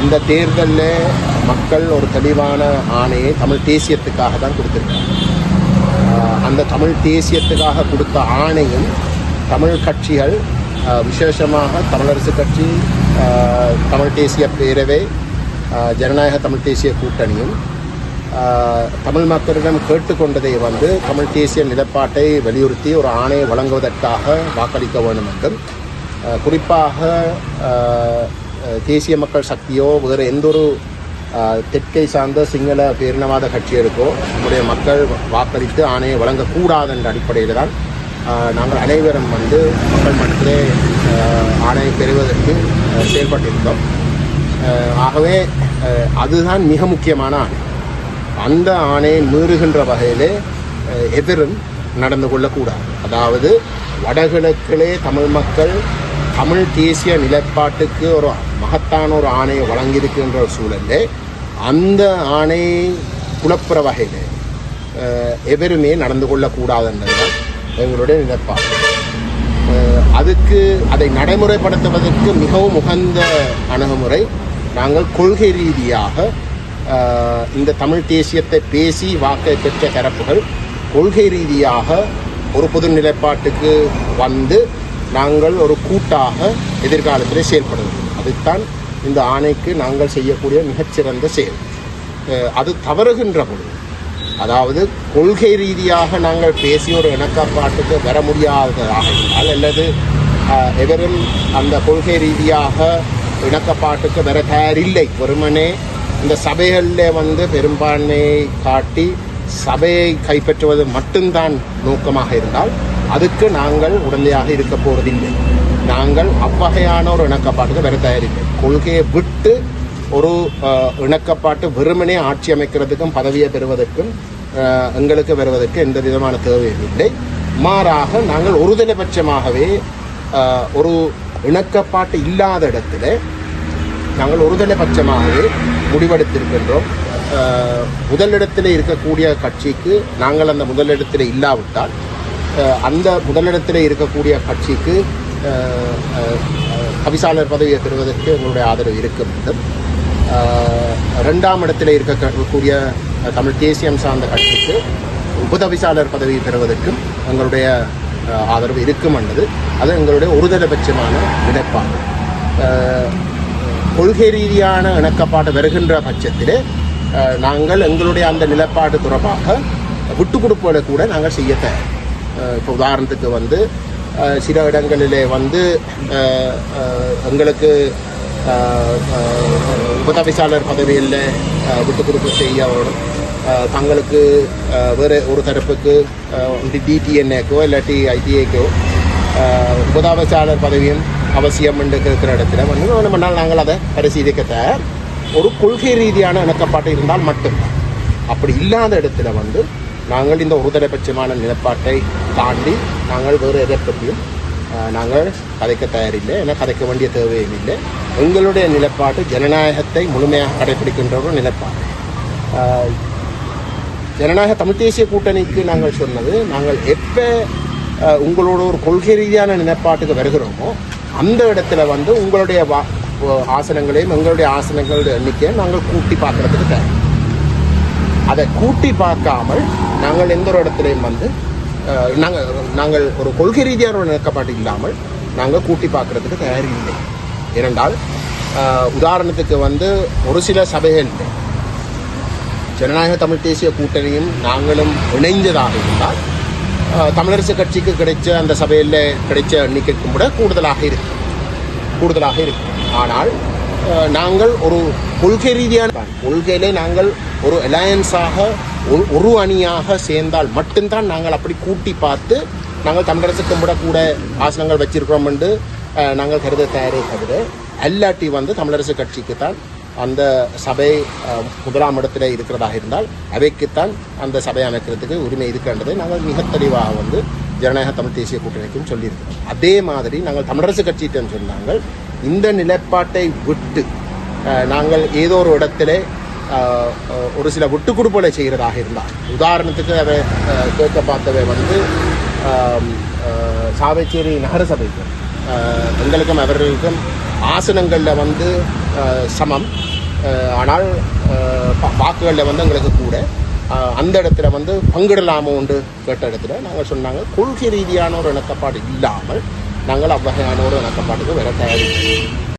இந்த தேர்தலில் மக்கள் ஒரு தெளிவான ஆணையை தமிழ் தேசியத்துக்காக தான் கொடுத்துருக்காங்க. அந்த தமிழ் தேசியத்துக்காக கொடுத்த ஆணையும் தமிழ் கட்சிகள், விசேஷமாக தமிழரசு கட்சி, தமிழ் தேசிய பேரவை, ஜனநாயக தமிழ் தேசிய கூட்டணியும் தமிழ் மக்களிடம் கேட்டுக்கொண்டதை தமிழ் தேசிய நிலைப்பாட்டை வலியுறுத்தி ஒரு ஆணையை வழங்குவதற்காக வாக்களிக்க வேண்டும் என்றும், குறிப்பாக தேசிய மக்கள் சக்தியோ வேறு எந்தொரு தெற்கை சார்ந்த சிங்கள பேரினவாத கட்சிகளுக்கோ நம்முடைய மக்கள் வாக்களித்து ஆணையை வழங்கக்கூடாது என்ற அடிப்படையில் தான் நாங்கள் அனைவரும் மக்கள் மன்றத்திலே ஆணையை பெறுவதற்கு செயல்பட்டிருந்தோம். ஆகவே அதுதான் மிக முக்கியமான ஆணை. அந்த ஆணையை மீறுகின்ற வகையிலே எதிரும் நடந்து கொள்ளக்கூடாது. அதாவது வடகிழக்கிலே தமிழ் மக்கள் தமிழ் தேசிய நிலைப்பாட்டுக்கு ஒரு மகத்தான ஒரு ஆணையை வழங்கியிருக்கின்ற ஒரு சூழலில் அந்த ஆணையை குழப்புற வகையில் எவருமே நடந்து கொள்ளக்கூடாது என்பதுதான் எங்களுடைய நிலைப்பாடு. அதுக்கு அதை நடைமுறைப்படுத்துவதற்கு மிகவும் உகந்த அணுகுமுறை, நாங்கள் கொள்கை ரீதியாக இந்த தமிழ் தேசியத்தை பேசி வாக்கை பெற்ற தரப்புகள் கொள்கை ரீதியாக ஒரு பொது நிலைப்பாட்டுக்கு நாங்கள் ஒரு கூட்டாக எதிர்காலத்தில் செயல்படுவோம். அதுதான் இந்த ஆணைக்கு நாங்கள் செய்யக்கூடிய மிகச்சிறந்த செயல். அது தவறுகின்ற பொழுது, அதாவது கொள்கை ரீதியாக நாங்கள் பேசி ஒரு இணக்கப்பாட்டுக்கு வர முடியாததாக இருந்தால், அல்லது எவரும் அந்த கொள்கை ரீதியாக இணக்கப்பாட்டுக்கு வர தயாரில்லை, வெறுமனே இந்த சபைகளில் பெரும்பான்மையை காட்டி சபையை கைப்பற்றுவது மட்டும்தான் நோக்கமாக இருந்தால் அதுக்கு நாங்கள் உடந்தையாக இருக்க போவதில்லை. நாங்கள் அவ்வகையான ஒரு இணக்கப்பாட்டுக்கு வர தயாரில்லை. கொள்கையை விட்டு ஒரு இணக்கப்பாட்டு வெறுமனே ஆட்சி அமைக்கிறதுக்கும் பதவியை பெறுவதற்கும் எங்களுக்கு வருவதற்கு எந்த விதமான தேவையும் இல்லை. மாறாக நாங்கள் ஒருதலைபட்சமாகவே ஒரு இணக்கப்பாட்டு இல்லாத இடத்துல நாங்கள் ஒருதலைபட்சமாகவே முடிவெடுத்திருக்கின்றோம். முதலிடத்தில் இருக்கக்கூடிய கட்சிக்கு நாங்கள் அந்த முதலிடத்தில் இல்லாவிட்டால் அந்த முதலிடத்தில் இருக்கக்கூடிய கட்சிக்கு தவிசாளர் பதவியை பெறுவதற்கு எங்களுடைய ஆதரவு இருக்க வேண்டும். இரண்டாம் இடத்தில் இருக்கக்கூடிய தமிழ் தேசியம் சார்ந்த கட்சிக்கு உபதவிசாளர் பதவியை பெறுவதற்கும் எங்களுடைய ஆதரவு இருக்கும் என்பது அது எங்களுடைய ஒருதலைபட்சமான நிலைப்பாடு. கொள்கை ரீதியான இணக்கப்பாடு வருகின்ற பட்சத்திலே நாங்கள் எங்களுடைய அந்த நிலைப்பாடு தொடர்பாக விட்டு கொடுப்புகளை கூட நாங்கள் செய்ய தயார். இப்போ உதாரணத்துக்கு சில இடங்களிலே எங்களுக்கு உபதவிசாளர் பதவியில் விட்டு கொடுப்பு செய்ய தங்களுக்கு வேறு ஒரு தரப்புக்கு டிடிஎன்ஏக்கோ இல்லாட்டி ஐடிஏக்கோ உபதவிசாளர் பதவியும் அவசியம் என்று இருக்கிற இடத்துல ஒன்று பண்ணால் நாங்கள் அதை பரிசீலிக்க தயார். ஒரு கொள்கை ரீதியான இணக்கப்பாட்டு இருந்தால் மட்டும்தான். அப்படி இல்லாத இடத்துல நாங்கள் இந்த ஒருதலைபட்சமான நிலைப்பாட்டை தாண்டி நாங்கள் வேறு எதை பற்றியும் நாங்கள் கதைக்க தயாரில்லை. ஏன்னா கதைக்க வேண்டிய தேவையும் இல்லை. எங்களுடைய நிலைப்பாட்டு ஜனநாயகத்தை முழுமையாக கடைபிடிக்கின்ற ஒரு நிலைப்பாடு. ஜனநாயக தமிழ் தேசிய கூட்டணிக்கு நாங்கள் சொன்னது, நாங்கள் எப்போ உங்களோட ஒரு கொள்கை ரீதியான நிலைப்பாட்டுக்கு வருகிறோமோ அந்த இடத்துல உங்களுடைய ஆசனங்களையும் எங்களுடைய ஆசனங்களுடைய எண்ணிக்கையை நாங்கள் கூட்டி பார்க்கறதுக்கு தயார். அதை கூட்டி பார்க்காமல் நாங்கள் எந்த ஒரு இடத்துலையும் நாங்கள் ஒரு கொள்கை ரீதியான ஒரு நிற்கப்பாட்டு இல்லாமல் நாங்கள் கூட்டி பார்க்கறதுக்கு தயார் இல்லை. ஏனென்றால் உதாரணத்துக்கு ஒரு சில சபைகள் ஜனநாயக தமிழ் தேசிய கூட்டணியும் நாங்களும் இணைந்ததாக இருந்தால் தமிழரசு கட்சிக்கு கிடைச்ச அந்த சபையில் கிடைச்ச எண்ணிக்கைக்கும் கூட கூடுதலாக இருக்கு. ஆனால் நாங்கள் ஒரு கொள்கை ரீதியான கொள்கையிலே நாங்கள் ஒரு அலையன்ஸாக ஒரு அணியாக சேர்ந்தால் மட்டும்தான் நாங்கள் அப்படி கூட்டி பார்த்து நாங்கள் தமிழரசுக்கு கூட ஆசனங்கள் வச்சிருக்கிறோம் என்று நாங்கள் கருத தயாரே தவிர, அல்லாட்டி தமிழரசு கட்சிக்கு தான் அந்த சபை முதலாம் இடத்துல இருக்கிறதாக இருந்தால் அவைக்குத்தான் அந்த சபை அமைக்கிறதுக்கு உரிமை இருக்கின்றதை நாங்கள் மிக தெளிவாக ஜனநாயக தமிழ் தேசிய கூட்டணிக்கும் சொல்லியிருக்கிறோம். அதே மாதிரி நாங்கள் தமிழரசு கட்சியிடம் சொன்னாங்கள், இந்த நிலைப்பாட்டை விட்டு நாங்கள் ஏதோ ஒரு இடத்துல ஒரு சில விட்டு கொடுப்புகளை செய்கிறதாக இருந்தால், உதாரணத்துக்கு அதை கேட்க பார்த்தவை சாவைச்சேரி நகரசபைக்கு எங்களுக்கும் அவர்களுக்கும் ஆசனங்களில் சமம், ஆனால் வாக்குகளில் வந்து எங்களுக்கு கூட அந்த இடத்துல வந்து பங்கிடலாமோ என்று கேட்ட இடத்துல நாங்கள் சொன்னாங்க கொள்கை ரீதியான ஒரு இணக்கப்பாடு இல்லாமல் நாங்கள் அவ்வகையான ஒரு இணக்கப்பாட்டுக்கு வர தயாரிக்கிறோம்.